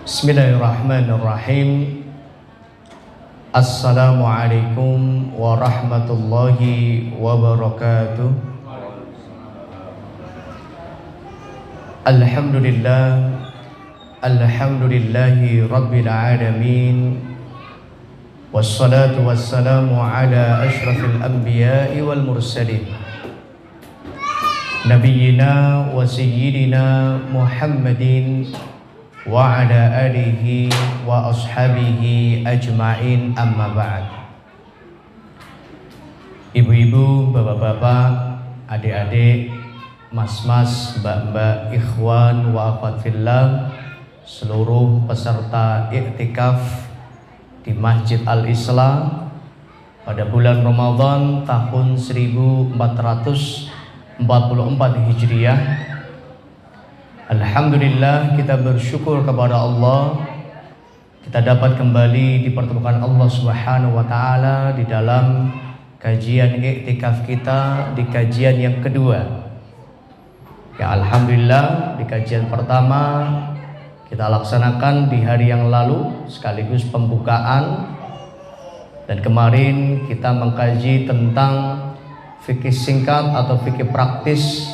Bismillahirrahmanirrahim. Assalamualaikum warahmatullahi wabarakatuh. Alhamdulillahi rabbil alamin. Wassalatu wassalamu ala asyrafil anbiya'i wal mursalin, nabiyyina wa sayyidina Muhammadin wa ala alihi wa ashabihi ajma'in, amma ba'd. Ibu-ibu, bapak-bapak, adik-adik, mas-mas, mbak-mbak, ikhwan wa akhwat fillah, seluruh peserta iktikaf di Masjid Al-Islam pada bulan Ramadan tahun 1444 Hijriah. Alhamdulillah, kita bersyukur kepada Allah, kita dapat kembali dipertemukan Allah Subhanahu wa taala di dalam kajian iktikaf kita di kajian yang kedua. Ya, alhamdulillah, di kajian pertama kita laksanakan di hari yang lalu sekaligus pembukaan, dan kemarin kita mengkaji tentang fikih singkat atau fikih praktis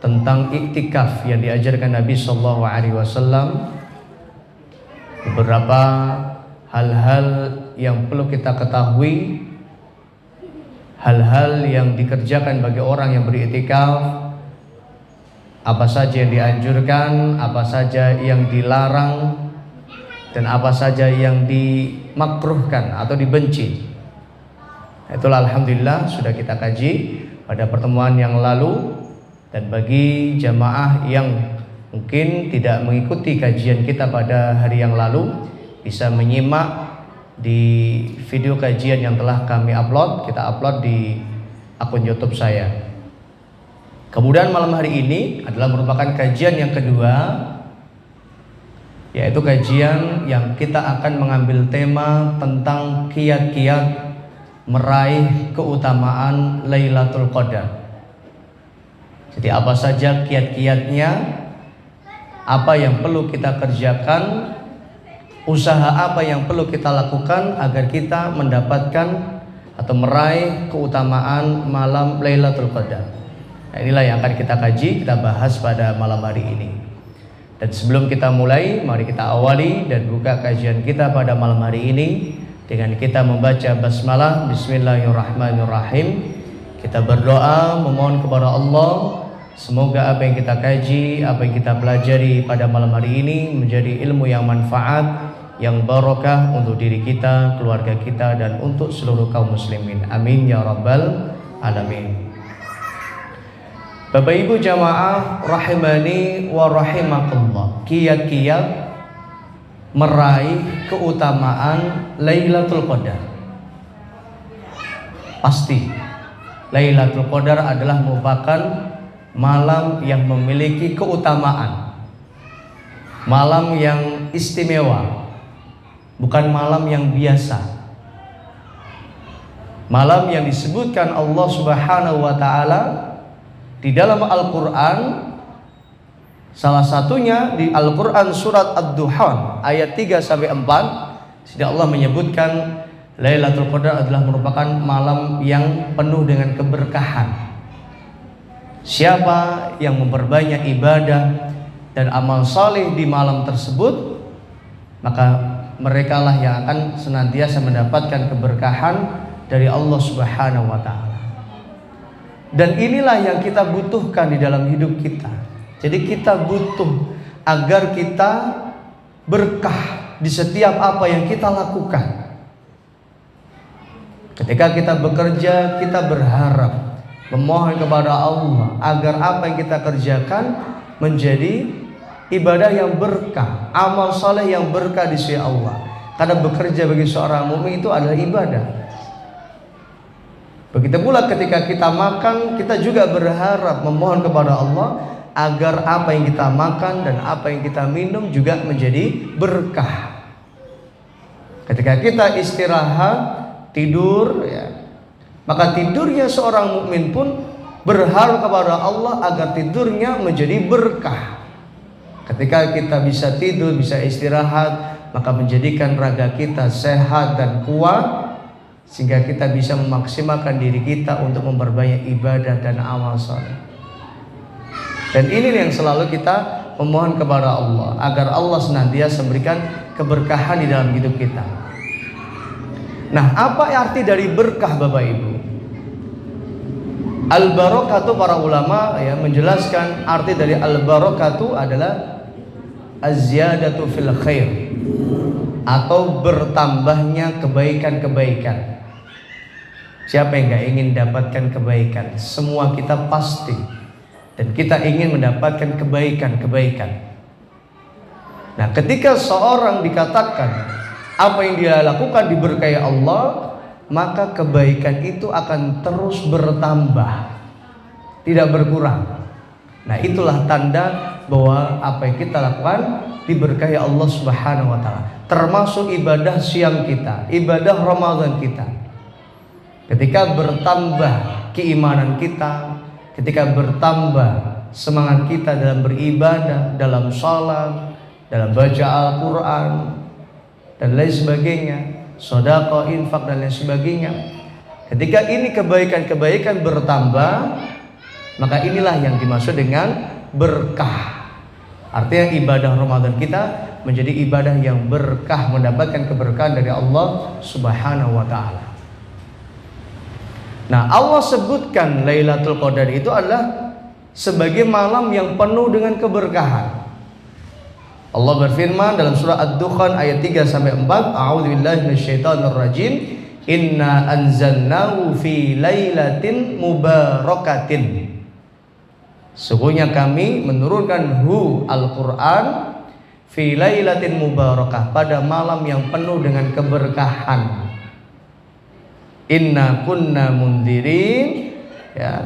tentang iktikaf yang diajarkan Nabi Sallallahu Alaihi Wasallam. Beberapa hal-hal yang perlu kita ketahui, hal-hal yang dikerjakan bagi orang yang beriktikaf, apa saja yang dianjurkan, apa saja yang dilarang, dan apa saja yang dimakruhkan atau dibenci. Itulah alhamdulillah sudah kita kaji pada pertemuan yang lalu. Dan bagi jamaah yang mungkin tidak mengikuti kajian kita pada hari yang lalu, bisa menyimak di video kajian yang telah kami upload. Kita upload di akun YouTube saya. Kemudian malam hari ini adalah merupakan kajian yang kedua, yaitu kajian yang kita akan mengambil tema tentang kiat-kiat meraih keutamaan Lailatul Qadar. Jadi apa saja kiat-kiatnya, apa yang perlu kita kerjakan, usaha apa yang perlu kita lakukan agar kita mendapatkan atau meraih keutamaan malam Lailatul Qadar. Nah, inilah yang akan kita kaji, kita bahas pada malam hari ini. Dan sebelum kita mulai, mari kita awali dan buka kajian kita pada malam hari ini dengan kita membaca basmalah. Bismillahirrahmanirrahim. Kita berdoa memohon kepada Allah, semoga apa yang kita kaji, apa yang kita pelajari pada malam hari ini menjadi ilmu yang manfaat, yang barokah untuk diri kita, keluarga kita, dan untuk seluruh kaum muslimin. Amin ya rabbal alamin. Bapak ibu jamaah rahimani wa rahimakumullah, kiat-kiat meraih keutamaan Lailatul Qadar. Pasti Lailatul Qadar adalah merupakan malam yang memiliki keutamaan, malam yang istimewa, bukan malam yang biasa. Malam yang disebutkan Allah Subhanahu wa taala di dalam Al-Qur'an, salah satunya di Al-Qur'an surat Ad-Duhan ayat 3 sampai 4, sehingga Allah menyebutkan Lailatul Qadar adalah merupakan malam yang penuh dengan keberkahan. Siapa yang memperbanyak ibadah dan amal saleh di malam tersebut, maka merekalah yang akan senantiasa mendapatkan keberkahan dari Allah Subhanahu wa taala. Dan inilah yang kita butuhkan di dalam hidup kita. Jadi kita butuh agar kita berkah di setiap apa yang kita lakukan. Ketika kita bekerja, kita berharap, memohon kepada Allah agar apa yang kita kerjakan menjadi ibadah yang berkah, amal saleh yang berkah di sisi Allah. Karena bekerja bagi seorang mukmin itu adalah ibadah. Begitu pula ketika kita makan, kita juga berharap, memohon kepada Allah agar apa yang kita makan dan apa yang kita minum juga menjadi berkah. Ketika kita istirahat, tidur, ya, maka tidurnya seorang mukmin pun berharap kepada Allah agar tidurnya menjadi berkah. Ketika kita bisa tidur, bisa istirahat, maka menjadikan raga kita sehat dan kuat, sehingga kita bisa memaksimalkan diri kita untuk memperbanyak ibadah dan amal saleh. Dan ini yang selalu kita memohon kepada Allah, agar Allah senantiasa memberikan keberkahan di dalam hidup kita. Nah, apa arti dari berkah, Bapak Ibu? Al-barakatuh, para ulama ya menjelaskan arti dari al-barakatuh adalah az-ziyadatu fil khair, atau bertambahnya kebaikan-kebaikan. Siapa yang gak ingin dapatkan kebaikan? Semua kita pasti, dan kita ingin mendapatkan kebaikan-kebaikan. Nah, ketika seorang dikatakan apa yang dia lakukan diberkahi Allah, maka kebaikan itu akan terus bertambah, tidak berkurang. Nah, itulah tanda bahwa apa yang kita lakukan diberkahi Allah Subhanahu wa taala. Termasuk ibadah siang kita, ibadah Ramadan kita. Ketika bertambah keimanan kita, ketika bertambah semangat kita dalam beribadah, dalam salat, dalam baca Al-Quran dan lain sebagainya, sedekah, infak dan lain sebagainya. Ketika ini kebaikan-kebaikan bertambah, maka inilah yang dimaksud dengan berkah. Artinya ibadah Ramadan kita menjadi ibadah yang berkah, mendapatkan keberkahan dari Allah Subhanahu wa taala. Nah, Allah sebutkan Lailatul Qadar itu adalah sebagai malam yang penuh dengan keberkahan. Allah berfirman dalam surah Ad-Dukhan ayat 3 sampai 4, A'udzubillahi minasyaitonirrajim, Inna anzalnahu fi lailatin mubarakatin. Sesungguhnya kami menurunkan Al-Quran fi lailatin mubarakah, pada malam yang penuh dengan keberkahan. Inna kunna mundirin, ya,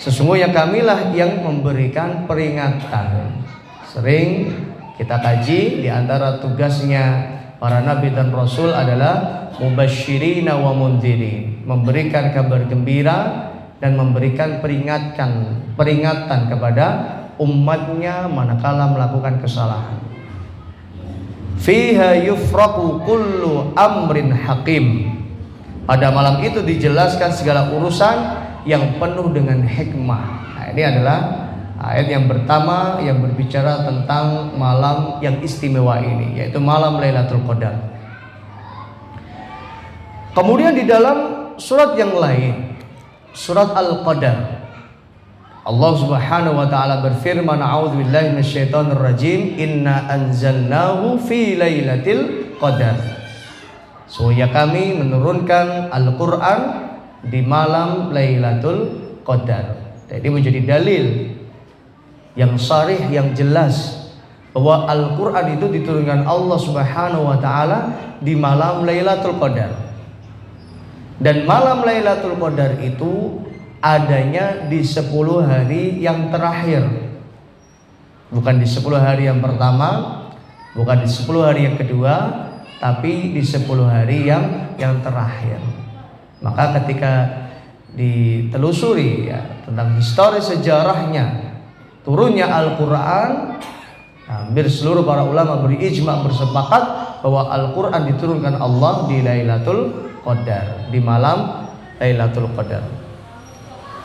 sesungguhnya kamilah yang memberikan peringatan. Sering kita kaji, di antara tugasnya para nabi dan rasul adalah mubasyirina wa mundirin, memberikan kabar gembira dan memberikan peringatan kepada umatnya manakala melakukan kesalahan. Fiha yufraqu kullu amrin hakim. Pada malam itu dijelaskan segala urusan yang penuh dengan hikmah. Nah, ini adalah ayat yang pertama yang berbicara tentang malam yang istimewa ini, yaitu malam Lailatul Qadar. Kemudian di dalam surat yang lain, surat Al-Qadar, Allah Subhanahu wa taala berfirman, A'udzubillahi minasyaitonirrajim, Inna anzalnahu fi lailatul qadar. Sesungguhnya kami menurunkan Al-Quran di malam Lailatul Qadar. Jadi menjadi dalil yang sharih, yang jelas bahwa Al-Quran itu diturunkan Allah Subhanahu wa taala di malam Lailatul Qadar. Dan malam Lailatul Qadar itu adanya di 10 hari yang terakhir. Bukan di 10 hari yang pertama, bukan di 10 hari yang kedua, tapi di 10 hari yang terakhir. Maka ketika ditelusuri ya, tentang histori sejarahnya turunnya Al-Quran, hampir seluruh para ulama berijma, bersepakat bahwa Al-Quran diturunkan Allah di Lailatul Qadar, di malam Lailatul Qadar.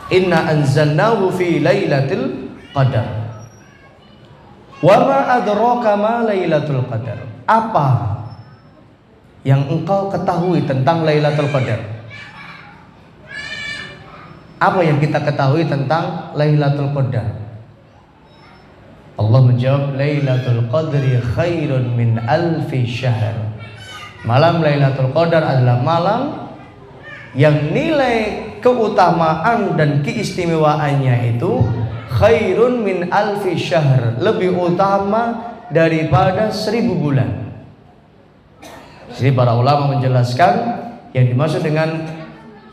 Inna anzalnahu fi Lailatul Qadar. Wa ma adraka ma Lailatul Qadar. Apa yang engkau ketahui tentang Lailatul Qadar? Apa yang kita ketahui tentang Lailatul Qadar? Allah menjawab, Lailatul Qadri khairun min alfi syahr. Malam Lailatul Qadar adalah malam yang nilai keutamaan dan keistimewaannya itu khairun min alfi syahr, lebih utama daripada 1000 bulan. Jadi para ulama menjelaskan yang dimaksud dengan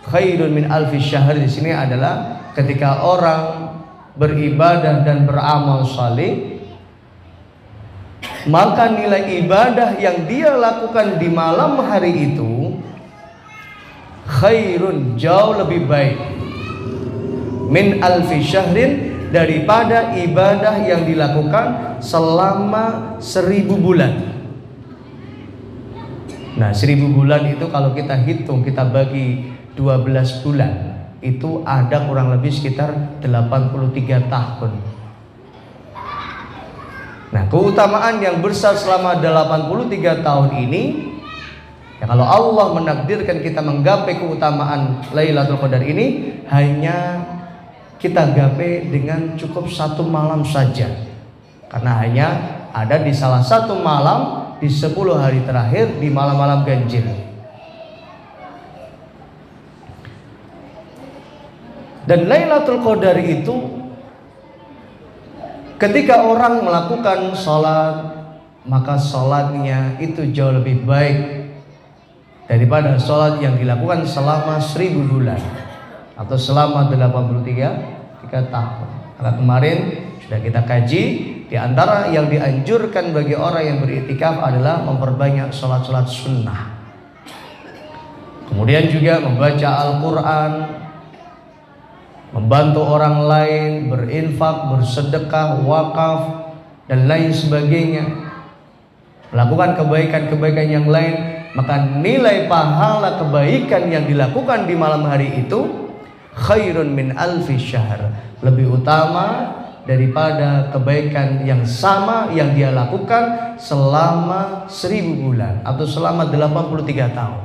khairun min alfi syahr di sini adalah ketika orang beribadah dan beramal saleh, maka nilai ibadah yang dia lakukan di malam hari itu khairun, jauh lebih baik, min alfi syahrin, daripada ibadah yang dilakukan selama 1000 bulan. Nah, 1000 bulan itu kalau kita hitung, kita bagi 12 bulan, itu ada kurang lebih sekitar 83 tahun. Nah, keutamaan yang besar selama 83 tahun ini, ya kalau Allah menakdirkan kita menggapai keutamaan Lailatul Qadar ini, hanya kita gapai dengan cukup 1 malam saja. Karena hanya ada di salah satu malam di 10 hari terakhir, di malam-malam ganjil. Dan Lailatul Qadar itu, ketika orang melakukan sholat, maka sholatnya itu jauh lebih baik daripada sholat yang dilakukan selama 1000 bulan atau selama 83 tahun. Karena kemarin sudah kita kaji, di antara yang dianjurkan bagi orang yang beriktikaf adalah memperbanyak sholat-sholat sunnah. Kemudian juga membaca Al-Quran, membantu orang lain, berinfak, bersedekah, wakaf, dan lain sebagainya, melakukan kebaikan-kebaikan yang lain, maka nilai pahala kebaikan yang dilakukan di malam hari itu khairun min alfi syahr, lebih utama daripada kebaikan yang sama yang dia lakukan selama 1000 bulan atau selama 83 tahun.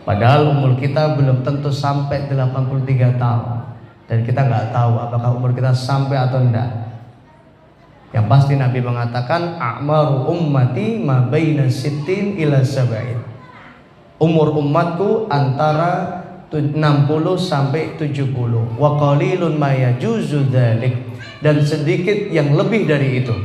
Padahal umur kita belum tentu sampai 83 tahun, dan kita nggak tahu apakah umur kita sampai atau enggak. Yang pasti Nabi mengatakan a'maru ummati ma baina sittin ila sab'in. Umur umatku antara 60 sampai 70. Wa qalilun ma yajuzu dzalik, dan sedikit yang lebih dari itu.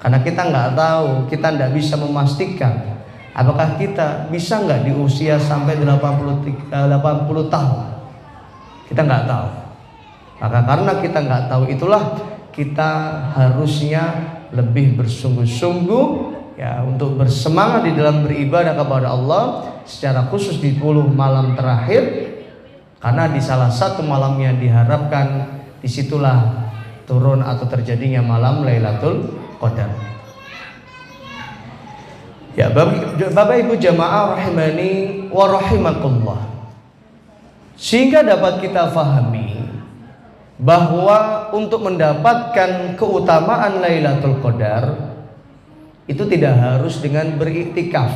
Karena kita nggak tahu, kita nggak bisa memastikan apakah kita bisa nggak di usia sampai 80 tahun. Kita nggak tahu. Maka karena kita nggak tahu itulah kita harusnya lebih bersungguh-sungguh ya untuk bersemangat di dalam beribadah kepada Allah, secara khusus di 10 malam terakhir, karena di salah satu malamnya diharapkan disitulah turun atau terjadinya malam Lailatul Qadar. Ya, Bapak Ibu jamaah rahimani wa rahimakumullah. Sehingga dapat kita fahami bahwa untuk mendapatkan keutamaan Lailatul Qadar itu tidak harus dengan beriktikaf.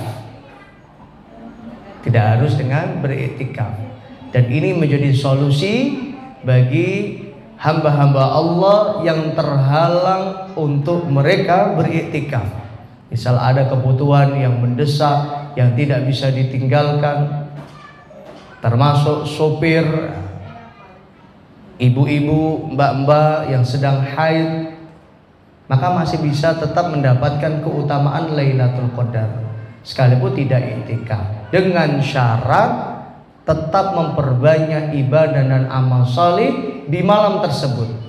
Tidak harus dengan beriktikaf. Dan ini menjadi solusi bagi hamba-hamba Allah yang terhalang untuk mereka beriktikaf. Misal ada kebutuhan yang mendesak yang tidak bisa ditinggalkan, termasuk sopir, ibu-ibu, mbak-mbak yang sedang haid, maka masih bisa tetap mendapatkan keutamaan Lailatul Qadar sekalipun tidak iktikaf, dengan syarat tetap memperbanyak ibadah dan amal salih di malam tersebut.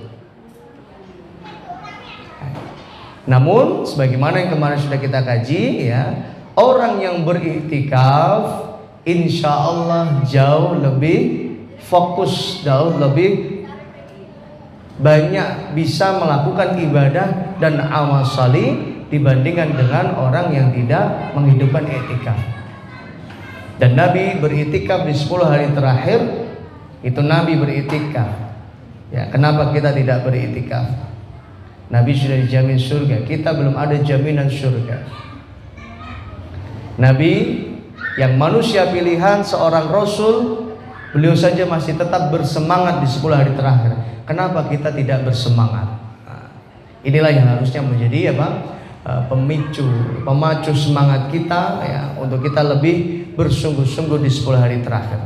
Namun sebagaimana yang kemarin sudah kita kaji ya, orang yang beriktikaf insya Allah jauh lebih fokus, jauh lebih banyak bisa melakukan ibadah dan amal salih dibandingkan dengan orang yang tidak menghidupkan iktikaf. Dan Nabi beriktikaf di 10 hari terakhir itu Nabi beriktikaf. Ya, kenapa kita tidak beriktikaf? Nabi sudah dijamin surga, kita belum ada jaminan surga. Nabi yang manusia pilihan, seorang Rasul, beliau saja masih tetap bersemangat di 10 hari terakhir. Kenapa kita tidak bersemangat? Nah, inilah yang harusnya menjadi pemacu semangat kita ya, untuk kita lebih bersungguh-sungguh di 10 hari terakhir.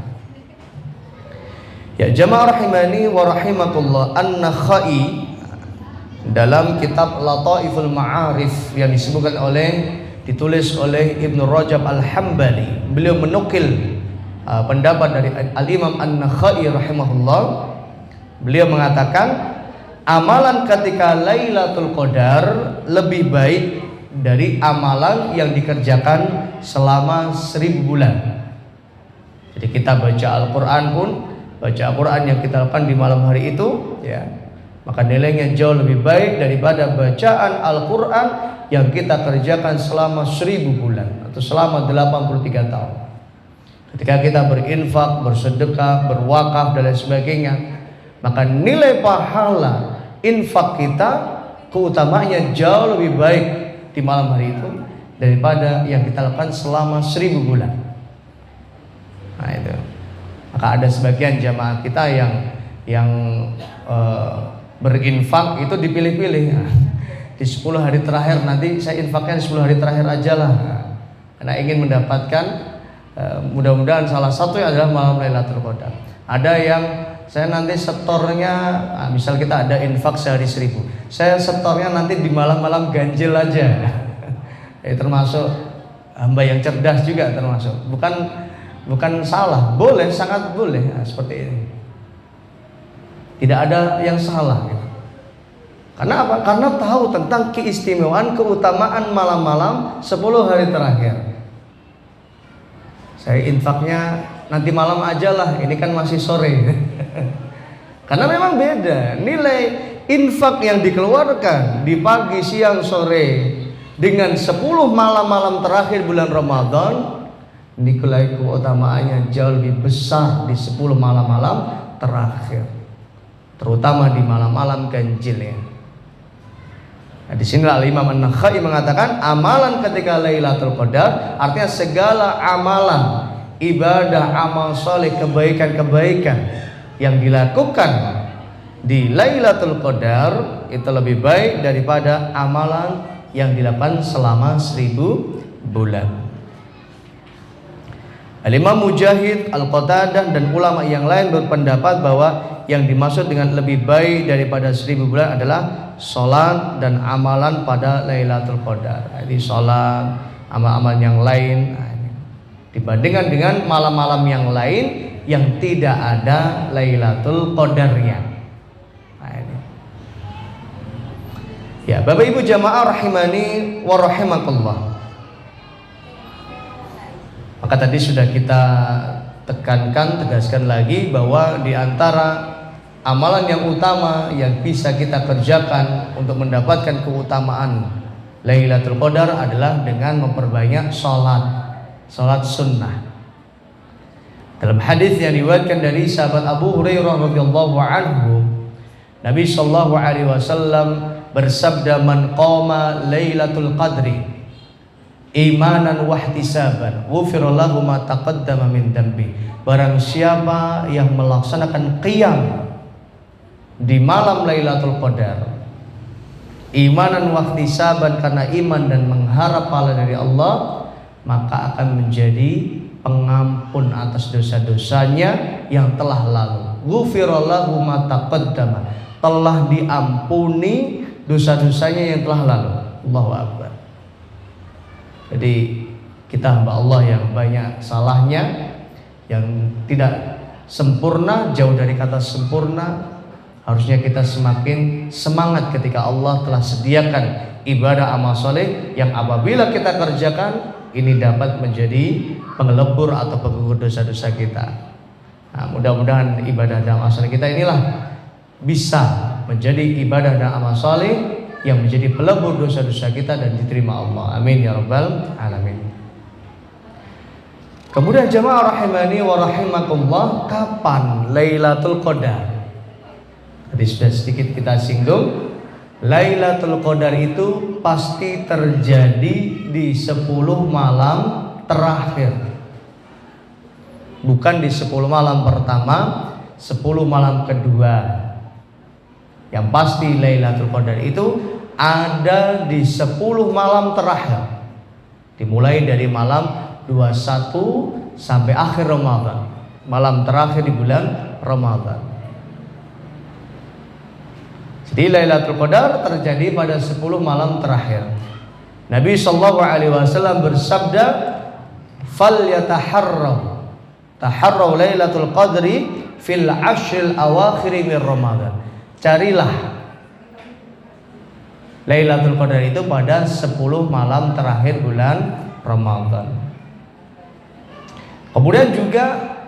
Ya jamaah rahimani wa rahimakumullah, An-Nakhai dalam kitab Lataiful Ma'arif yang ditulis oleh Ibnu Rajab Al-Hambali, beliau menukil pendapat dari Al-Imam An-Nakhai rahimahullah. Beliau mengatakan amalan ketika Lailatul Qadar lebih baik dari amalan yang dikerjakan selama 1000 bulan. Jadi kita baca Al-Quran pun baca Al-Quran yang kita lakukan di malam hari itu, ya, maka nilainya jauh lebih baik daripada bacaan Al-Quran yang kita kerjakan selama 1000 bulan atau selama 83 tahun. Ketika kita berinfak, bersedekah, berwakaf dan lain sebagainya, maka nilai pahala infak kita keutamaannya jauh lebih baik di malam hari itu daripada yang kita lakukan selama 1000 bulan. Nah itu. Maka ada sebagian jamaah kita yang berinfak itu dipilih-pilih. Di 10 hari terakhir nanti saya infaknya di 10 hari terakhir aja lah. Karena ingin mendapatkan mudah-mudahan salah satu adalah malam Lailatul Qadar. Ada yang saya nanti setornya, misal kita ada infak sehari 1000, saya setornya nanti di malam-malam ganjil aja. Termasuk hamba yang cerdas juga termasuk. Bukan salah, boleh, sangat boleh. Nah, seperti ini. Tidak ada yang salah gitu. Karena apa? Karena tahu tentang keistimewaan, keutamaan malam-malam 10 hari terakhir. Saya infaknya nanti malam aja lah, ini kan masih sore. Karena memang beda nilai infak yang dikeluarkan di pagi, siang, sore dengan 10 malam-malam terakhir bulan Ramadan, nilai keutamaannya jauh lebih besar di 10 malam-malam terakhir, terutama di malam-malam ganjil ya. Nah, di sini Al-Imam An-Nakhai mengatakan amalan ketika Lailatul Qadar artinya segala amalan, ibadah, amal soleh, kebaikan-kebaikan yang dilakukan di Lailatul Qadar itu lebih baik daripada amalan yang dilakukan selama 1000 bulan. Al-Imam Mujahid, Al-Qatadah dan ulama yang lain berpendapat bahwa yang dimaksud dengan lebih baik daripada 1000 bulan adalah sholat dan amalan pada Lailatul Qadar. Jadi sholat, amal-amal yang lain dibandingkan dengan malam-malam yang lain yang tidak ada Lailatul Qadarnya. Nah, ini. Ya, Bapak Ibu jamaah rahimani wa rahimakumullah. Maka tadi sudah kita tegaskan lagi bahwa di antara amalan yang utama yang bisa kita kerjakan untuk mendapatkan keutamaan Lailatul Qadar adalah dengan memperbanyak sholat sunnah. Dalam hadis yang diriwayatkan dari sahabat Abu Hurairah radhiyallahu anhu, Nabi sallallahu alaihi wasallam bersabda, "Man qama Lailatul Qadri imanan wa ihtisaban, ghufira lahu ma taqaddama min dambi." Barang siapa yang melaksanakan qiyam di malam Lailatul Qadar imanan wa ihtisaban, karena iman dan mengharap pahala dari Allah, maka akan menjadi pengampun atas dosa-dosanya yang telah lalu. Ghufira lahu ma taqaddama, telah diampuni dosa-dosanya yang telah lalu. Allahu Akbar. Jadi kita hamba Allah yang banyak salahnya, yang tidak sempurna, jauh dari kata sempurna. Harusnya kita semakin semangat ketika Allah telah sediakan ibadah amal soleh yang apabila kita kerjakan ini dapat menjadi pengelebur atau penggugur dosa-dosa kita. Nah, mudah-mudahan ibadah dan amal soleh kita inilah bisa menjadi ibadah dan amal soleh yang menjadi pelebur dosa-dosa kita dan diterima Allah. Amin ya rabbal alamin. Kemudian jamaah rahimani wa rahimakumullah, kapan Lailatul Qadar? Tadi sudah sedikit kita singgung. Lailatul Qadar itu pasti terjadi di 10 malam terakhir. Bukan di 10 malam pertama, 10 malam kedua. Yang pasti Lailatul Qadar itu ada di 10 malam terakhir. Dimulai dari malam 21 sampai akhir Ramadan. Malam terakhir di bulan Ramadan. Jadi Lailatul Qadar terjadi pada 10 malam terakhir. Nabi sallallahu alaihi wasallam bersabda, taharraw Lailatul Qadri fil ashril awakhir min Ramadan." Carilah Lailatul Qadar itu pada 10 malam terakhir bulan Ramadan. Kemudian juga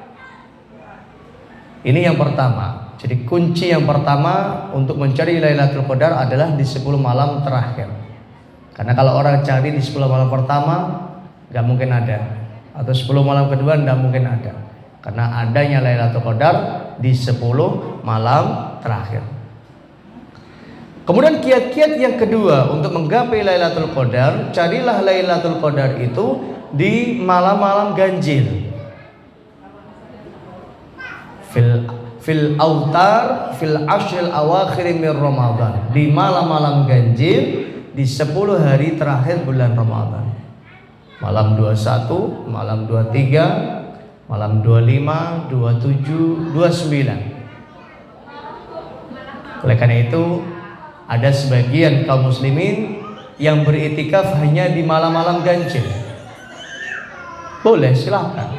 Ini yang pertama. Jadi kunci yang pertama untuk mencari Lailatul Qadar adalah di 10 malam terakhir. Karena kalau orang cari di 10 malam pertama nggak mungkin ada, atau 10 malam kedua nggak mungkin ada. Karena adanya Lailatul Qadar di 10 malam terakhir. Kemudian kiat-kiat yang kedua untuk menggapai Lailatul Qadar, carilah Lailatul Qadar itu di malam-malam ganjil. Fil autar fil ashril awakhir min Ramadan, di malam-malam ganjil di 10 hari terakhir bulan Ramadan. Malam 21, malam 23, malam 25, 27, 29. Oleh karena itu ada sebagian kaum muslimin yang beritikaf hanya di malam-malam ganjil. Boleh, silahkan,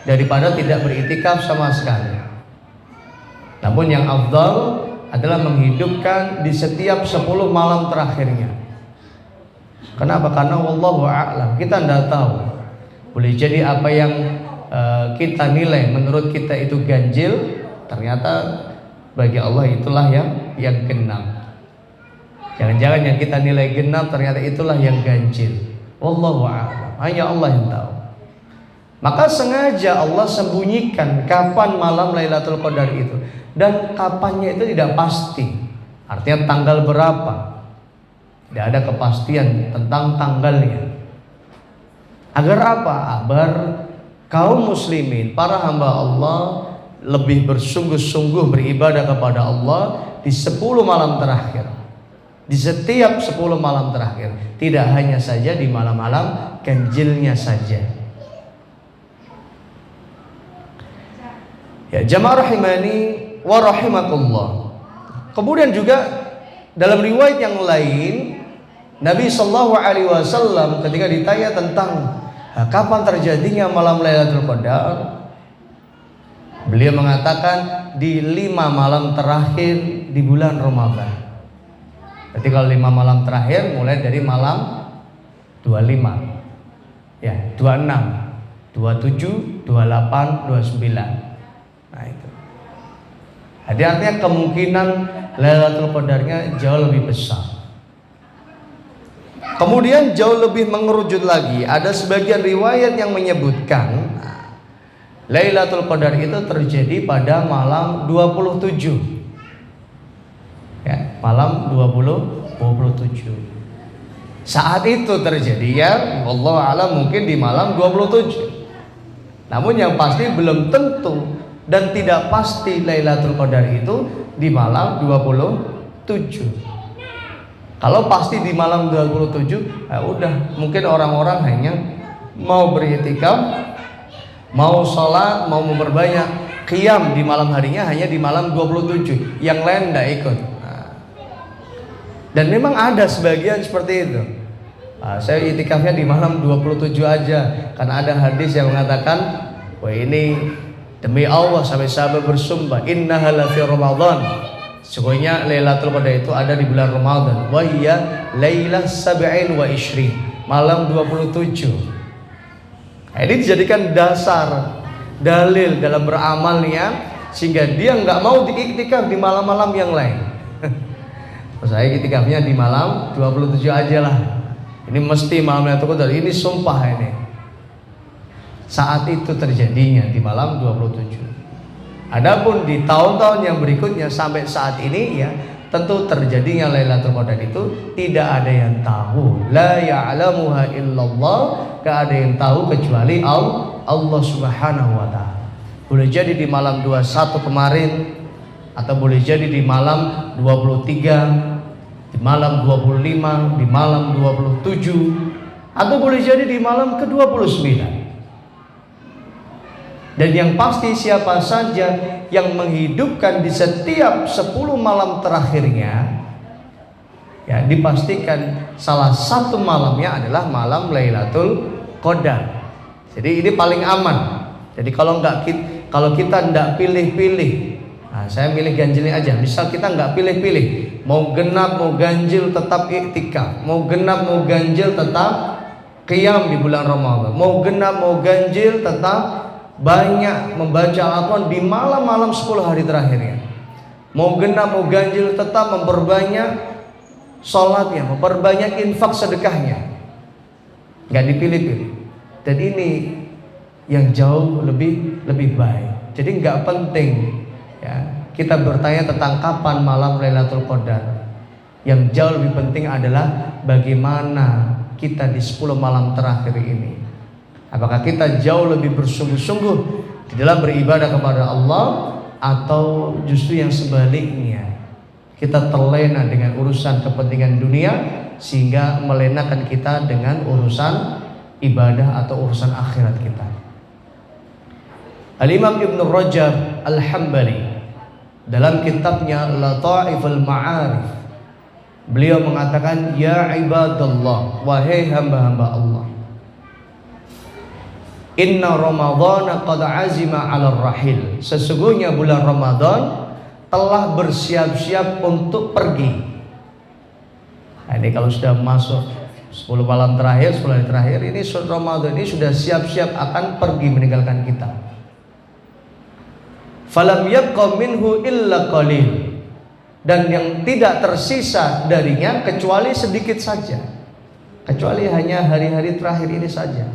daripada tidak beritikaf sama sekali. Namun yang afdal adalah menghidupkan di setiap 10 malam terakhirnya. Kenapa? Karena wallahu a'lam, kita tidak tahu. Boleh jadi apa yang kita nilai menurut kita itu ganjil, ternyata bagi Allah itulah yang genap. Jangan-jangan yang kita nilai genap ternyata itulah yang ganjil. Wallahu a'lam, hanya Allah yang tahu. Maka sengaja Allah sembunyikan kapan malam Lailatul Qadar itu, dan kapannya itu tidak pasti. Artinya tanggal berapa, tidak ada kepastian tentang tanggalnya. Agar apa? Agar kaum muslimin, para hamba Allah lebih bersungguh-sungguh beribadah kepada Allah di 10 malam terakhir. Di setiap 10 malam terakhir, tidak hanya saja di malam-malam ganjilnya saja. Ya, jamaah rahimani wa rahimakumullah. Kemudian juga dalam riwayat yang lain, Nabi sallallahu alaihi wasallam ketika ditanya tentang kapan terjadinya malam Lailatul Qadar, beliau mengatakan di 5 malam terakhir di bulan Ramadan. Jadi kalau 5 malam terakhir mulai dari malam 25, ya 26, 27, 28, 29. Nah itu. Jadi artinya kemungkinan Lailatul Qadarnya jauh lebih besar. Kemudian jauh lebih mengerucut lagi, ada sebagian riwayat yang menyebutkan Lailatul Qadar itu terjadi pada malam 27. Ya, malam 27. Saat itu terjadi ya, wallahu a'lam, mungkin di malam 27. Namun yang pasti belum tentu dan tidak pasti Lailatul Qadar itu di malam 27. Kalau pasti di malam 27, ya udah, mungkin orang-orang hanya mau beriktikaf, mau sholat, mau memperbanyak qiyam di malam harinya hanya di malam 27, yang lain tidak ikut. Nah, dan memang ada sebagian seperti itu. Nah, saya iktikafnya di malam 27 aja, karena ada hadis yang mengatakan, wah ini demi Allah, sampai-sampai bersumpah, innaha la fi Ramadan, sesungguhnya Lailatul Qadar itu ada di bulan Ramadan. Wa hiya lailah sab'in wa ishrin, malam 27. Nah, ini dijadikan dasar dalil dalam beramalnya, sehingga dia nggak mau diiktikaf di malam-malam yang lain. Saya iktikafnya di malam 27 aja lah. Ini mesti malam Lailatul Qadar, ini sumpah ini. Saat itu terjadinya di malam 27. Adapun di tahun-tahun yang berikutnya sampai saat ini ya, tentu terjadinya Lailatul Qadar itu tidak ada yang tahu. La ya'lamuha illallah, gak ada yang tahu kecuali Allah Subhanahu wa ta'ala. Boleh jadi di malam 21 kemarin, atau boleh jadi di malam 23, di malam 25, di malam 27, atau boleh jadi di malam ke-29. Dan yang pasti siapa saja yang menghidupkan di setiap 10 malam terakhirnya, ya dipastikan salah satu malamnya adalah malam Lailatul Qadar. Jadi ini paling aman. Jadi kalau kita tidak pilih-pilih, nah saya milih ganjilnya aja. Misal kita nggak pilih-pilih, mau genap mau ganjil tetap iktikaf, mau genap mau ganjil tetap qiyam di bulan Ramadan, mau genap mau ganjil tetap banyak membaca Al-Quran di malam-malam 10 hari terakhirnya. Mau genap mau ganjil tetap memperbanyak sholatnya, memperbanyak infak sedekahnya, nggak dipilih-pilih. Dan ini yang jauh lebih baik. Jadi nggak penting ya kita bertanya tentang kapan malam Lailatul Qadar. Yang jauh lebih penting adalah bagaimana kita di 10 malam terakhir ini. Apakah kita jauh lebih bersungguh-sungguh di dalam beribadah kepada Allah, atau justru yang sebaliknya, kita terlena dengan urusan kepentingan dunia sehingga melenakan kita dengan urusan ibadah atau urusan akhirat kita. Al-Imam Ibn Rajab Al-Hambali dalam kitabnya Lataiful Ma'arif, beliau mengatakan, ya ibadallah, wahai hamba-hamba Allah, inna Ramadhana qad azima 'alal rahil. Sesungguhnya bulan Ramadan telah bersiap-siap untuk pergi. Nah, ini kalau sudah masuk 10 malam terakhir, 10 hari terakhir, ini Ramadan ini sudah siap-siap akan pergi meninggalkan kita. Falam yabqa minhu illa qalil. Dan yang tidak tersisa darinya kecuali sedikit saja. Kecuali hanya hari-hari terakhir ini saja.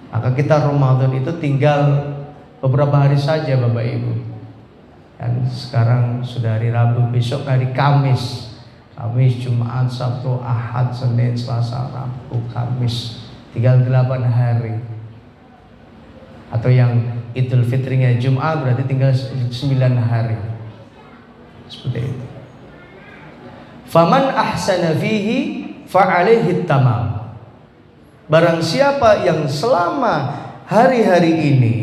Maka kita Ramadan itu tinggal beberapa hari saja Bapak Ibu. Dan sekarang sudah hari Rabu, besok hari Kamis. Kamis, Jumat, Sabtu, Ahad, Senin, Selasa, Rabu, Kamis. Tinggal 8 hari. Atau yang Idul Fitrinya Jumat berarti tinggal 9 hari. Seperti itu. Faman ahsana fihi fa'alaihi tamam. Barang siapa yang selama hari-hari ini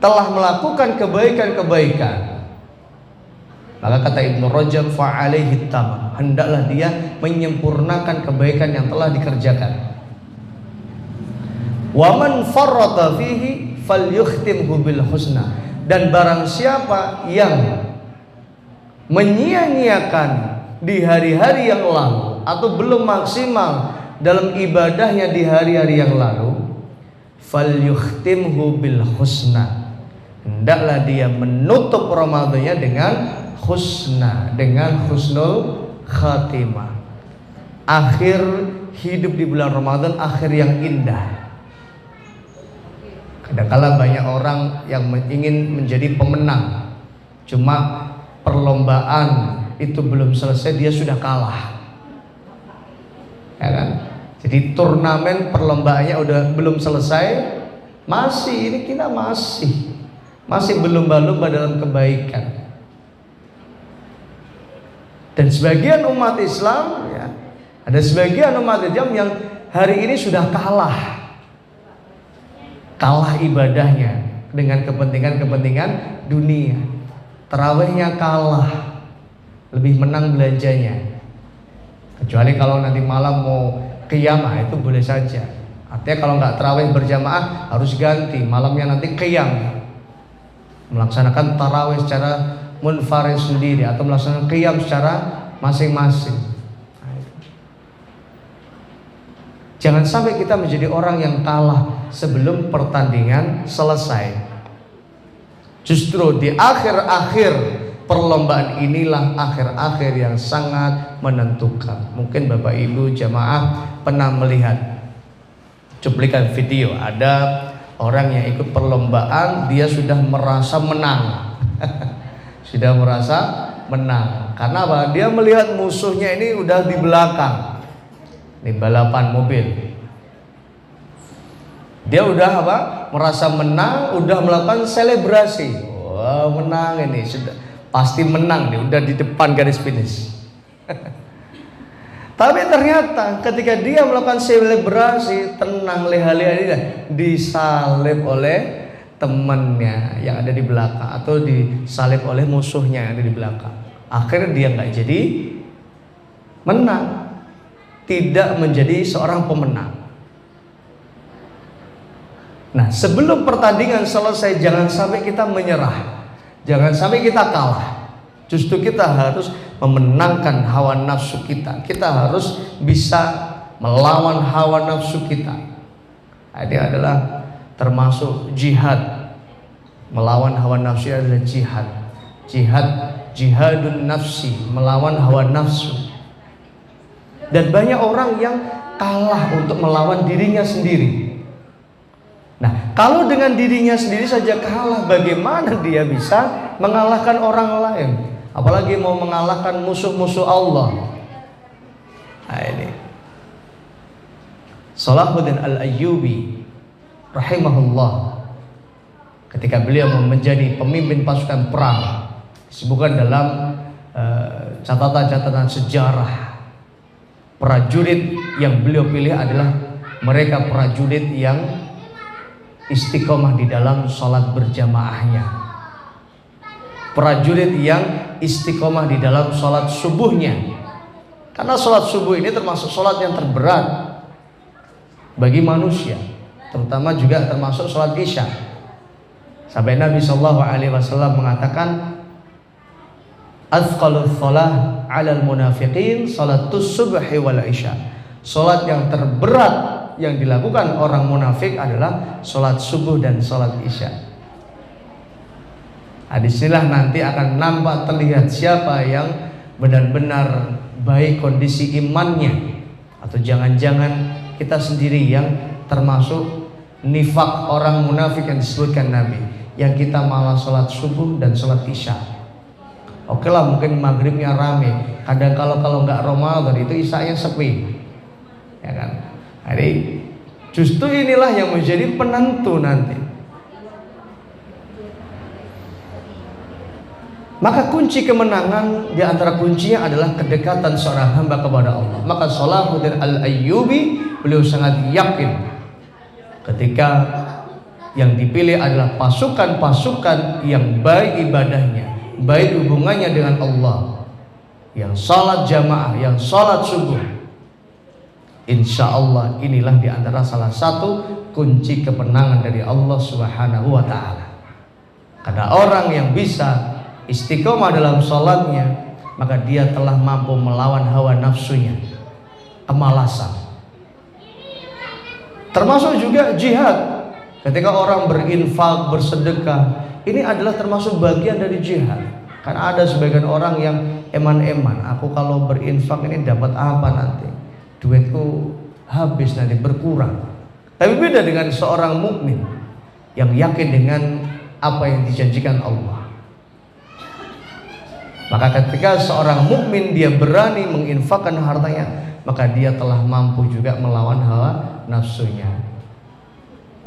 telah melakukan kebaikan-kebaikan, maka kata Ibnu Rajab, fa'alaihi tamam, hendaklah dia menyempurnakan kebaikan yang telah dikerjakan. Wa man farrata fihi falyukhtimhu bil husna. Dan barang siapa yang menyia-nyiakan di hari-hari yang lalu atau belum maksimal dalam ibadahnya di hari-hari yang lalu, falyukhtimhu bil husna, hendaklah dia menutup Ramadannya dengan husna, dengan husnul khatimah, akhir hidup di bulan Ramadan, akhir yang indah. Kadang-kala banyak orang yang ingin menjadi pemenang, cuma perlombaan itu belum selesai dia sudah kalah, ya kan? Jadi turnamen perlombaannya udah belum selesai, ini kita masih berlomba-lomba dalam kebaikan. Dan sebagian umat Islam, ya, ada sebagian umat Islam yang hari ini sudah kalah ibadahnya dengan kepentingan dunia. Tarawihnya kalah, lebih menang belanjanya. Kecuali kalau nanti malam mau qiyamah, itu boleh saja. Artinya kalau nggak tarawih berjamaah harus ganti, malamnya nanti qiyam, melaksanakan tarawih secara munfarid sendiri atau melaksanakan qiyam secara masing-masing. Jangan sampai kita menjadi orang yang kalah sebelum pertandingan selesai. Justru di akhir-akhir perlombaan inilah akhir-akhir yang sangat menentukan. Mungkin Bapak Ibu jamaah pernah melihat cuplikan video, ada orang yang ikut perlombaan, dia sudah merasa menang. Sudah merasa menang. Karena apa? Dia melihat musuhnya ini udah di belakang. Ini balapan mobil. Dia udah apa? Merasa menang, udah melakukan selebrasi. Wah, menang ini, sudah pasti menang nih, udah di depan garis finish. Tapi ternyata ketika dia melakukan selebrasi, tenang leha-leha, dia disalib oleh temannya yang ada di belakang atau disalib oleh musuhnya yang ada di belakang. Akhirnya dia nggak jadi menang, tidak menjadi seorang pemenang. Nah, sebelum pertandingan selesai, jangan sampai kita menyerah, jangan sampai kita kalah. Justru kita harus memenangkan hawa nafsu kita. Kita harus bisa melawan hawa nafsu kita. Ini adalah termasuk jihad. Melawan hawa nafsu adalah jihad. Jihadun nafsi, melawan hawa nafsu. Dan banyak orang yang kalah untuk melawan dirinya sendiri. Nah, kalau dengan dirinya sendiri saja kalah, bagaimana dia bisa mengalahkan orang lain? Apalagi mau mengalahkan musuh-musuh Allah. Nah, ini Salahuddin Al-Ayyubi rahimahullah, ketika beliau menjadi pemimpin pasukan perang, disebutkan dalam catatan-catatan sejarah, prajurit yang beliau pilih adalah mereka prajurit yang istiqomah di dalam sholat berjamaahnya, prajurit yang istiqomah di dalam sholat subuhnya. Karena sholat subuh ini termasuk sholat yang terberat bagi manusia, terutama juga termasuk sholat isya. Sampai Nabi SAW mengatakan, azqalus sholah alal munafiqin sholatus subhi wal isya. Sholat yang terberat yang dilakukan orang munafik adalah sholat subuh dan sholat isya. Nah, disinilah nanti akan nampak terlihat siapa yang benar-benar baik kondisi imannya, atau jangan-jangan kita sendiri yang termasuk nifak orang munafik yang disebutkan Nabi, yang kita malah sholat subuh dan sholat isya. Oke lah, mungkin maghribnya rame, kadang kalau nggak Ramadan itu isyanya sepi, ya kan? Jadi justru inilah yang menjadi penentu nanti. Maka kunci kemenangan, di antara kuncinya adalah kedekatan seorang hamba kepada Allah. Maka Salahuddin Al-Ayyubi, beliau sangat yakin ketika yang dipilih adalah pasukan-pasukan yang baik ibadahnya, baik hubungannya dengan Allah, yang salat jamaah, yang salat subuh. Insya Allah inilah di antara salah satu kunci kemenangan dari Allah Subhanahu wa Ta'ala. Karena orang yang bisa istiqomah dalam sholatnya, maka dia telah mampu melawan hawa nafsunya, kemalasan. Termasuk juga jihad. Ketika orang berinfak, bersedekah, ini adalah termasuk bagian dari jihad. Karena ada sebagian orang yang eman-eman, aku kalau berinfak ini dapat apa nanti? Duitku habis nanti, berkurang. Tapi beda dengan seorang mukmin yang yakin dengan apa yang dijanjikan Allah. Maka ketika seorang mukmin dia berani menginfakkan hartanya, maka dia telah mampu juga melawan hawa nafsunya.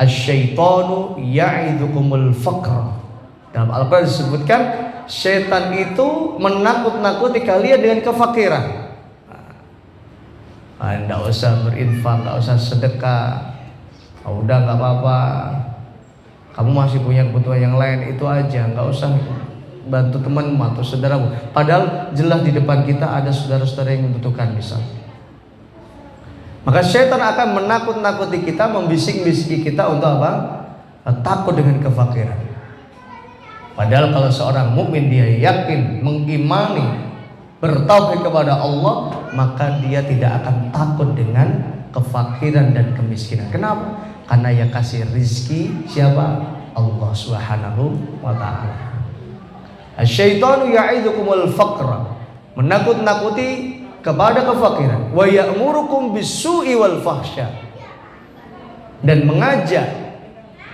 Asy-syaitanu ya'idukumul faqr. Dalam Al-Qur'an disebutkan setan itu menakut-nakuti kalian dengan kefakiran. Nggak usah berinfak, nggak usah sedekah, udah nggak apa-apa, kamu masih punya kebutuhan yang lain, itu aja, nggak usah bantu temanmu atau saudaramu. Padahal jelas di depan kita ada saudara-saudara yang membutuhkan misalnya. Maka setan akan menakut-nakuti kita, membisik-bisiki kita untuk apa? Takut dengan kefakiran. Padahal kalau seorang mukmin dia yakin, mengimani, bertauhid kepada Allah, maka dia tidak akan takut dengan kefakiran dan kemiskinan. Kenapa? Karena yang kasih rizki siapa? Allah Subhanahu wa Ta'ala. Asy-syaitanu ya'idukumul faqra, menakut-nakuti kepada kefakiran, wa ya'murukum bis-su'i wal fahsya, dan mengajak,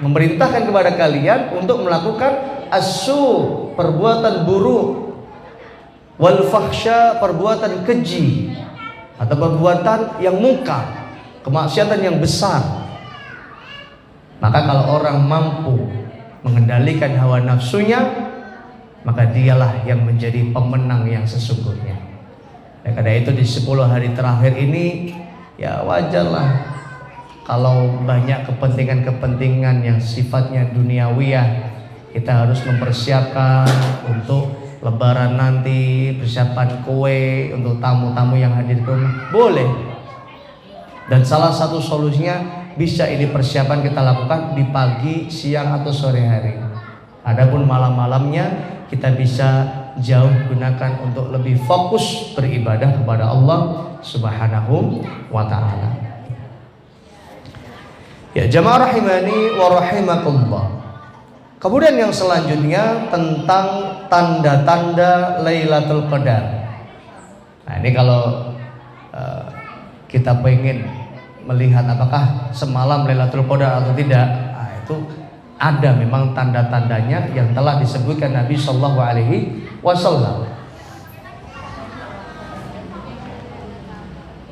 memerintahkan kepada kalian untuk melakukan as-su, perbuatan buruk, wal fahsya, perbuatan keji atau perbuatan yang mungkar, kemaksiatan yang besar. Maka kalau orang mampu mengendalikan hawa nafsunya, maka dialah yang menjadi pemenang yang sesungguhnya. Ya, karena itu di 10 hari terakhir ini ya wajarlah kalau banyak kepentingan-kepentingan yang sifatnya duniawiyah, kita harus mempersiapkan untuk lebaran nanti, persiapan kue untuk tamu-tamu yang hadir ke rumah, boleh. Dan salah satu solusinya bisa ini persiapan kita lakukan di pagi, siang atau sore hari. Adapun malam-malamnya kita bisa jauh gunakan untuk lebih fokus beribadah kepada Allah Subhanahu wa Ta'ala. Ya jamaah rahimani wa rahimakumullah. Kemudian yang selanjutnya tentang tanda-tanda Lailatul Qadar. Nah ini kalau kita pengen melihat apakah semalam Lailatul Qadar atau tidak, nah, itu ada memang tanda-tandanya yang telah disebutkan Nabi Shallallahu Alaihi Wasallam.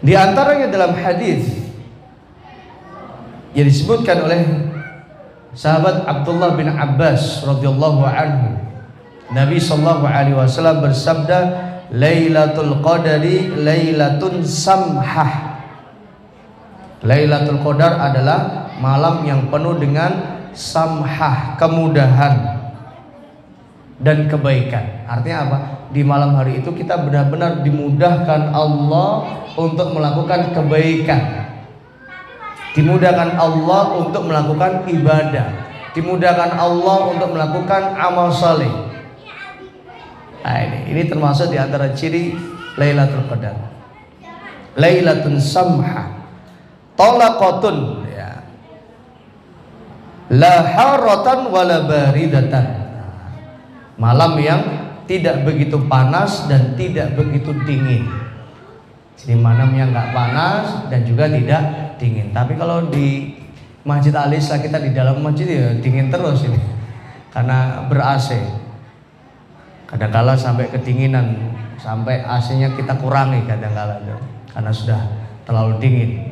Di antaranya dalam hadis yang disebutkan oleh sahabat Abdullah bin Abbas radhiyallahu anhu, Nabi Shallallahu Alaihi Wasallam bersabda, Lailatul Qadari Lailatun Samhah. Lailatul Qadar adalah malam yang penuh dengan samhah, kemudahan dan kebaikan. Artinya apa? Di malam hari itu kita benar-benar dimudahkan Allah untuk melakukan kebaikan, dimudahkan Allah untuk melakukan ibadah, dimudahkan Allah untuk melakukan amal saleh. Nah, ini termasuk di antara ciri Lailatul Qadar. Lailatun samhah, talaqatun, ya, la haratan wala baridatan. Malam yang tidak begitu panas dan tidak begitu dingin. Jadi malam yang nggak panas dan juga tidak dingin. Tapi kalau di Masjid Al-Islah, kita di dalam masjid ya dingin terus ini, karena ber-AC. Kadang-kala sampai kedinginan, sampai AC-nya kita kurangi kadang-kala karena sudah terlalu dingin.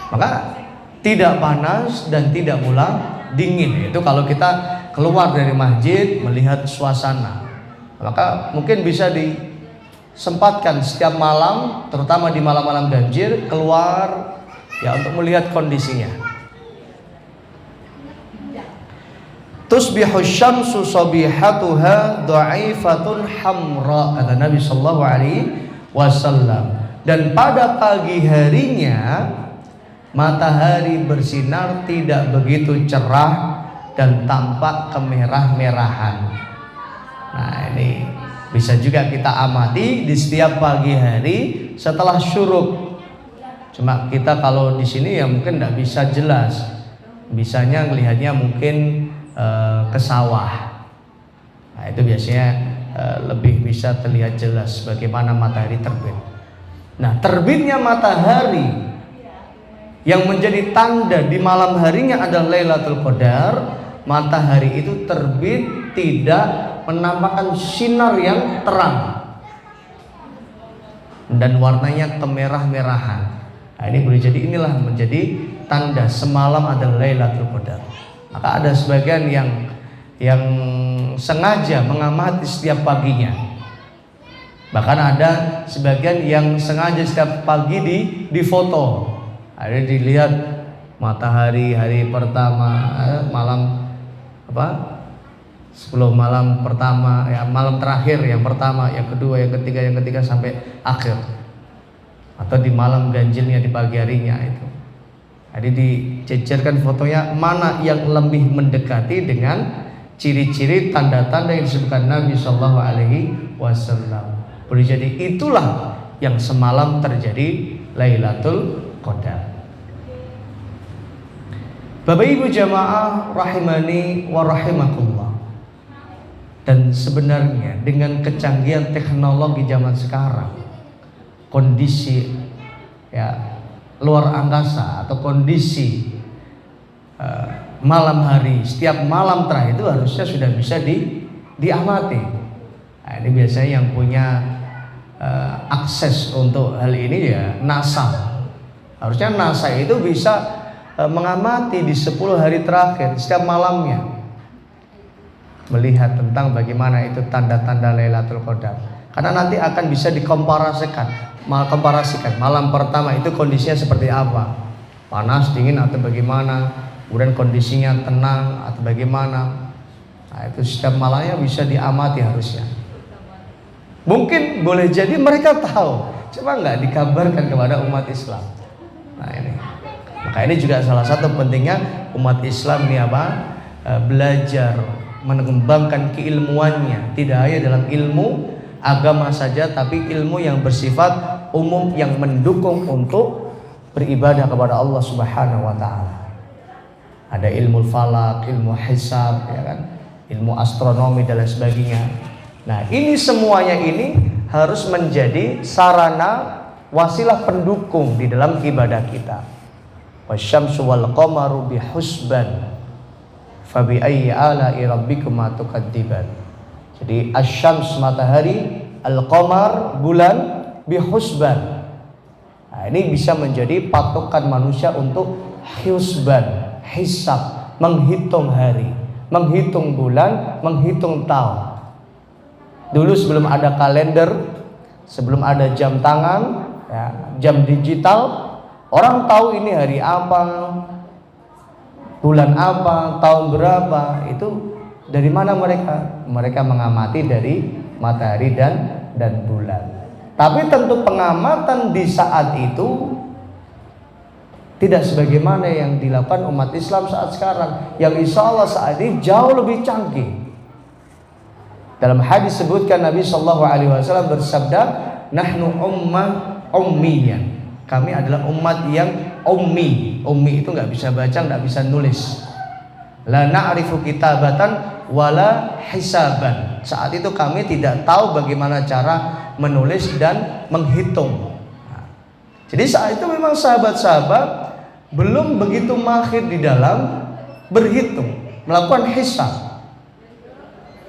Maka tidak panas dan tidak pula dingin. Itu kalau kita keluar dari masjid melihat suasana. Maka mungkin bisa disempatkan setiap malam, terutama di malam-malam ganjil, keluar ya untuk melihat kondisinya. Tusbihu syamsu sabihatuha dha'ifatun hamra, kata Nabi sallallahu alaihi wasallam. Dan pada pagi harinya matahari bersinar tidak begitu cerah dan tampak kemerah-merahan. Nah, ini bisa juga kita amati di setiap pagi hari setelah syuruk. Cuma kita kalau di sini ya mungkin tidak bisa jelas. Bisanya melihatnya mungkin ke sawah. Nah, itu biasanya lebih bisa terlihat jelas bagaimana matahari terbit. Nah, terbitnya matahari yang menjadi tanda di malam harinya adalah Lailatul Qadar. Matahari itu terbit tidak menampakkan sinar yang terang dan warnanya kemerah-merahan. Nah, ini boleh jadi inilah menjadi tanda semalam adalah Lailatul Qadar. Maka ada sebagian yang sengaja mengamati setiap paginya. Bahkan ada sebagian yang sengaja setiap pagi di foto. Ada dilihat matahari hari pertama, malam apa? 10 malam pertama, ya malam terakhir yang pertama, yang kedua, yang ketiga sampai akhir. Atau di malam ganjilnya di pagi harinya itu. Jadi dicecerkan fotonya mana yang lebih mendekati dengan ciri-ciri tanda-tanda yang disebutkan Nabi Shallallahu Alaihi Wasallam. Boleh jadi itulah yang semalam terjadi Lailatul Qadar. Bapak Ibu jamaah rahimani wa rahimakumullah. Dan sebenarnya dengan kecanggihan teknologi zaman sekarang, kondisi ya luar angkasa atau kondisi malam hari setiap malam terakhir itu harusnya sudah bisa diamati. Nah, ini biasanya yang punya akses untuk hal ini ya NASA. Harusnya NASA itu bisa mengamati di 10 hari terakhir setiap malamnya, melihat tentang bagaimana itu tanda-tanda Lailatul Qadar. Karena nanti akan bisa dikomparasikan malam pertama itu kondisinya seperti apa, panas, dingin atau bagaimana, kemudian kondisinya tenang atau bagaimana. Nah, itu setiap malamnya bisa diamati harusnya. Mungkin boleh jadi mereka tahu, coba nggak dikabarkan kepada umat Islam. Nah ini, maka ini juga salah satu pentingnya umat Islam ini apa? Belajar mengembangkan keilmuannya, tidak hanya dalam ilmu agama saja, tapi ilmu yang bersifat umum yang mendukung untuk beribadah kepada Allah Subhanahu wa taala. Ada ilmu falak, ilmu hisab, ya kan? Ilmu astronomi dan lain sebagainya. Nah, ini semuanya ini harus menjadi sarana wasilah pendukung di dalam ibadah kita. Wasyamsu wal qamaru bihusban fabi ayyi ala'i rabbikuma tukadziban. Jadi asyams matahari, al-qamar bulan, bihusban. Nah, ini bisa menjadi patokan manusia untuk husban, hisab, menghitung hari, menghitung bulan, menghitung tahun. Dulu sebelum ada kalender, sebelum ada jam tangan, ya, jam digital, orang tahu ini hari apa, bulan apa, tahun berapa. Itu dari mana mereka? Mereka mengamati dari matahari dan bulan. Tapi tentu pengamatan di saat itu tidak sebagaimana yang dilakukan umat Islam saat sekarang, yang insya Allah saat ini jauh lebih canggih. Dalam hadis sebutkan Nabi Shallallahu Alaihi Wasallam bersabda, nahnu ummah ummiyah. Kami adalah umat yang ummi. Ummi itu nggak bisa baca, nggak bisa nulis. La na'rifu kitabatan wala hisaban. Saat itu kami tidak tahu bagaimana cara menulis dan menghitung. Nah, jadi saat itu memang sahabat-sahabat belum begitu mahir di dalam berhitung, melakukan hisab.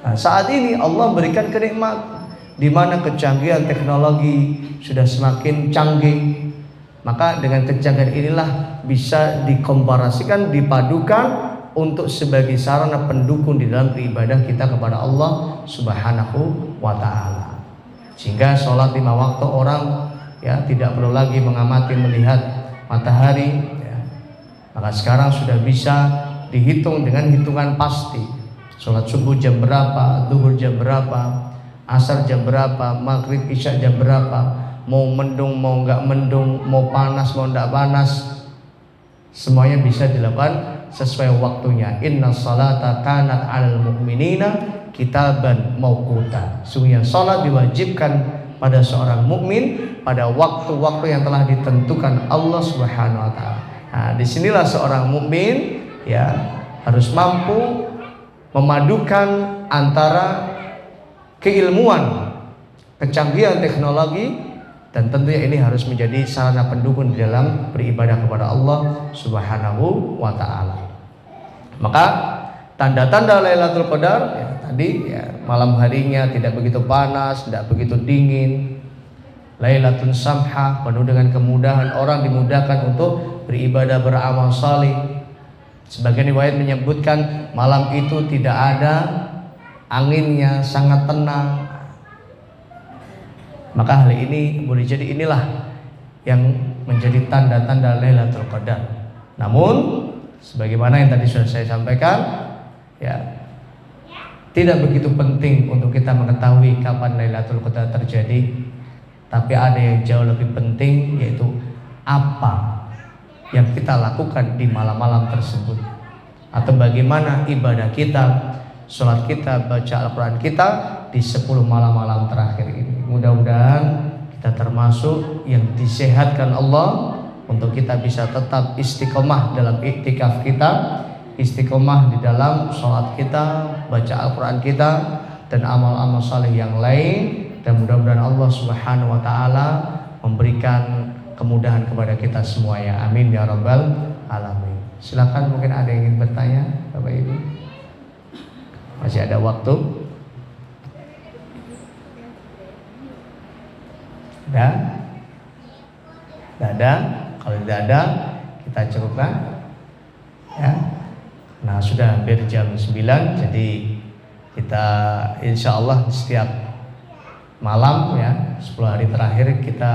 Nah, saat ini Allah berikan kenikmatan di mana kecanggihan teknologi sudah semakin canggih. Maka dengan kecanggihan inilah bisa dikomparasikan, dipadukan untuk sebagai sarana pendukung di dalam beribadah kita kepada Allah Subhanahu wa taala. Sehingga sholat 5 waktu orang ya tidak perlu lagi mengamati melihat matahari ya. Maka sekarang sudah bisa dihitung dengan hitungan pasti. Sholat subuh jam berapa, zuhur jam berapa, asar jam berapa, maghrib isya jam berapa, mau mendung mau nggak mendung, mau panas mau nggak panas, semuanya bisa dilakukan sesuai waktunya. Inna salata kanat 'alal mu'minina kitaban mauquta. Sungguhnya salat diwajibkan pada seorang mukmin pada waktu-waktu yang telah ditentukan Allah Subhanahu wa taala. Nah, disinilah seorang mukmin ya harus mampu memadukan antara keilmuan, kecanggihan teknologi, dan tentunya ini harus menjadi sarana pendukung di dalam beribadah kepada Allah Subhanahu wa taala. Maka tanda-tanda Lailatul Qadar ya, tadi ya, malam harinya tidak begitu panas, tidak begitu dingin. Lailatul Samhah, penuh dengan kemudahan, orang dimudahkan untuk beribadah, beramal salih. Sebagian riwayat menyebutkan malam itu tidak ada anginnya, sangat tenang. Maka hal ini boleh jadi inilah yang menjadi tanda-tanda Lailatul Qadar. Namun sebagaimana yang tadi sudah saya sampaikan ya, tidak begitu penting untuk kita mengetahui kapan Lailatul Qadar terjadi. Tapi ada yang jauh lebih penting, yaitu apa yang kita lakukan di malam-malam tersebut, atau bagaimana ibadah kita, sholat kita, baca Al-Quran kita di 10 malam-malam terakhir ini. Mudah-mudahan kita termasuk yang disehatkan Allah untuk kita bisa tetap istiqomah dalam iktikaf kita, istiqomah di dalam sholat kita, baca Al-Quran kita, dan amal-amal saleh yang lain. Dan mudah-mudahan Allah Subhanahu wa taala memberikan kemudahan kepada kita semuanya. Amin ya rabbal alamin. Silakan, mungkin ada yang ingin bertanya, Bapak Ibu. Masih ada waktu. Ada? Tidak ada? Kalau tidak ada, kita cukupkan. Ya. Nah, sudah hampir jam 9, jadi kita insya Allah setiap malam ya 10 hari terakhir kita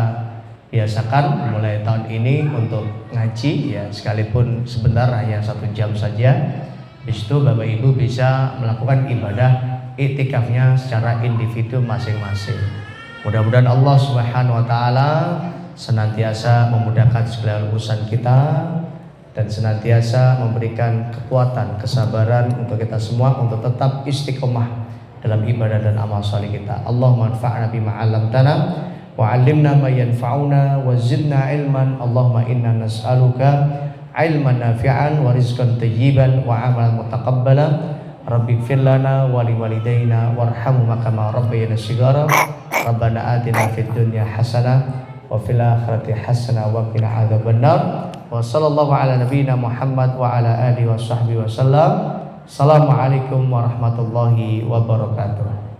biasakan mulai tahun ini untuk ngaji ya, sekalipun sebentar, hanya 1 jam saja. Habis itu Bapak Ibu bisa melakukan ibadah iktikafnya secara individu masing-masing. Mudah-mudahan Allah Subhanahu wa taala senantiasa memudahkan segala urusan kita dan senantiasa memberikan kekuatan, kesabaran untuk kita semua untuk tetap istiqomah dalam ibadah dan amal saleh kita. Allahumma anfa'na bima 'allamtana وعلمنا ما ينفعنا وزدنا علما اللهم إنا نسألك علما نافعا ورزقا طيبا وعملا متقبلا رب اغفر لنا ولوالدينا وارحمهما كما ربيانا صغارا ربنا آتنا في الدنيا حسنة وفي الآخرة حسنة وقنا عذاب النار وصلى الله على نبينا محمد وعلى آله وصحبه وسلم. Assalamualaikum warahmatullahi wabarakatuh.